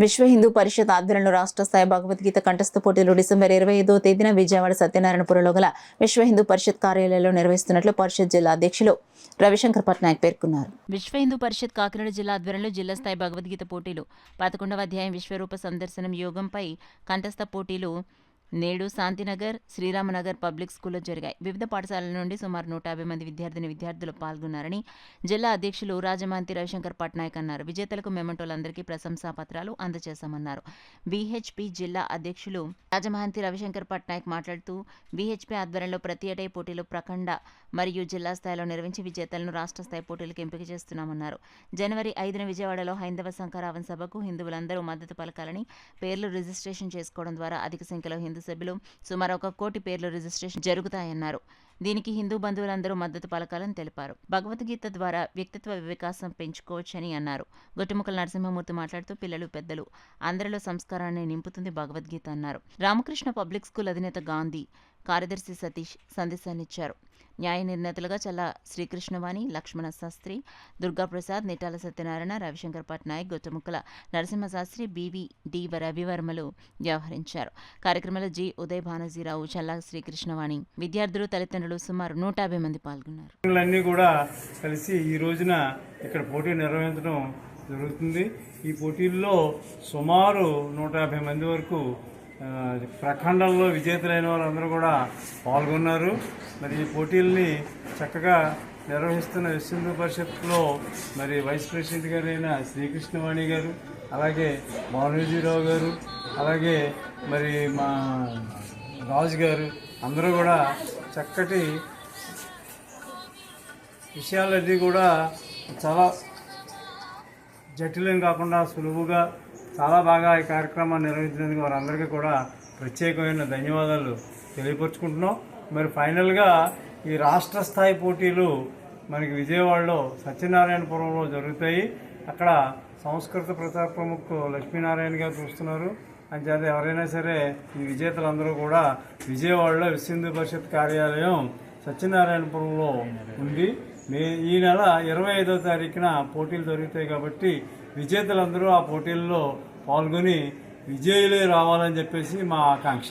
విశ్వ హిందూ పరిషత్ ఆధ్వర్యంలో రాష్ట్ర స్థాయి భగవద్గీత కంఠస్థ పోటీలు డిసెంబర్ 25వ తేదీన విజయవాడ సత్యనారాయణపురంలో గల విశ్వ హిందూ పరిషత్ కార్యాలయంలో నిర్వహిస్తున్నట్లు పరిషత్ జిల్లా అధ్యక్షులు రవిశంకర్ పట్నాయక్ పేర్కొన్నారు. విశ్వ హిందూ పరిషత్ కాకినాడ జిల్లా ఆధ్వర్యంలో జిల్లా స్థాయి భగవద్గీత పోటీలు 11వ అధ్యాయం విశ్వరూప సందర్శనం యోగంపై కంఠస్థ పోటీలు నేడు శాంతినగర్, శ్రీరామనగర్ పబ్లిక్ స్కూల్లో జరిగాయి. వివిధ పాఠశాలల నుండి సుమారు 150 మంది విద్యార్థులు పాల్గొన్నారని జిల్లా అధ్యక్షులు రాజమాంతి రవిశంకర్ పట్నాయక్ అన్నారు. విజేతలకు మెమంటోలందరికీ ప్రశంసా పత్రాలు అందజేశామన్నారు. విహెచ్పి జిల్లా అధ్యక్షులు రాజమహంతి రవిశంకర్ పట్నాయక్ మాట్లాడుతూ విహెచ్పి ఆధ్వర్యంలో ప్రతి ఏటా పోటీలు ప్రఖండ మరియు జిల్లా స్థాయిలో నిర్వహించి విజేతలను రాష్ట్ర స్థాయి పోటీలకు ఎంపిక చేస్తున్నామన్నారు. జనవరి 5న విజయవాడలో హైందవ శంకరావం సభకు హిందువులందరూ మద్దతు పలకాలని పేర్లు రిజిస్ట్రేషన్ చేసుకోవడం ద్వారా అధిక సంఖ్యలో హిందూ సభ్యులు సుమారు 1 కోటి పేర్లు రిజిస్ట్రేషన్ జరుగుతాయన్నారు. దీనికి హిందూ బంధువులందరూ మద్దతు పలకాలని తెలిపారు. భగవద్గీత ద్వారా వ్యక్తిత్వ వికాసం పెంచుకోవచ్చని అన్నారు. గొట్టుముక్కల నరసింహమూర్తి మాట్లాడుతూ పిల్లలు పెద్దలు అందరిలో సంస్కారాన్ని నింపుతుంది భగవద్గీత అన్నారు. రామకృష్ణ పబ్లిక్ స్కూల్ అధినేత గాంధీ, కార్యదర్శి సతీష్ సందేశాన్నిచ్చారు. న్యాయ నిర్ణేతలుగా చల్లా శ్రీకృష్ణవాణి, లక్ష్మణ శాస్త్రి, దుర్గాప్రసాద్, నిటాల సత్యనారాయణ, రవిశంకర్ పట్నాయక్, గొట్టుముక్కల నరసింహశాస్త్రి, డి రవివర్మలు వ్యవహరించారు. కార్యక్రమంలో జి ఉదయ్ భానజీరావు, చల్లా శ్రీకృష్ణవాణి, విద్యార్థులు, తల్లిదండ్రులు సుమారు 150 మంది పాల్గొన్నారు. అన్నీ కూడా కలిసి ఈ రోజున ఇక్కడ పోటీ నిర్వహించడం జరుగుతుంది. ఈ పోటీల్లో సుమారు 150 మంది వరకు ప్రఖండంలో విజేతలైన వాళ్ళందరూ కూడా పాల్గొన్నారు. మరి ఈ పోటీల్ని చక్కగా నిర్వహిస్తున్న విశ్వ హిందూ పరిషత్లో మరి వైస్ ప్రెసిడెంట్ గారైన శ్రీకృష్ణవాణి గారు, అలాగే భానుజీరావు గారు, అలాగే మరి మా రాజు గారు అందరూ కూడా చక్కటి విషయాలన్నీ కూడా చాలా జటిలం కాకుండా సులువుగా చాలా బాగా ఈ కార్యక్రమాన్ని నిర్వహించినందుకు వారందరికీ కూడా ప్రత్యేకమైన ధన్యవాదాలు తెలియపరుచుకుంటున్నాం. మరి ఫైనల్గా ఈ రాష్ట్ర స్థాయి పోటీలు మనకి విజయవాడలో సత్యనారాయణపురంలో జరుగుతాయి. అక్కడ సంస్కృత ప్రచార ప్రముఖ లక్ష్మీనారాయణ గారు చూస్తున్నారు. అంచేత ఎవరైనా సరే ఈ విజేతలందరూ కూడా విజయవాడలో విశ్వ హిందూ పరిషత్ కార్యాలయం సత్యనారాయణపురంలో ఉంది. ఈ నెల 25వ తారీఖున పోటీలు జరుగుతాయి కాబట్టి విజేతలందరూ ఆ పోటీల్లో పాల్గొని విజయులే రావాలని చెప్పేసి మా ఆకాంక్ష.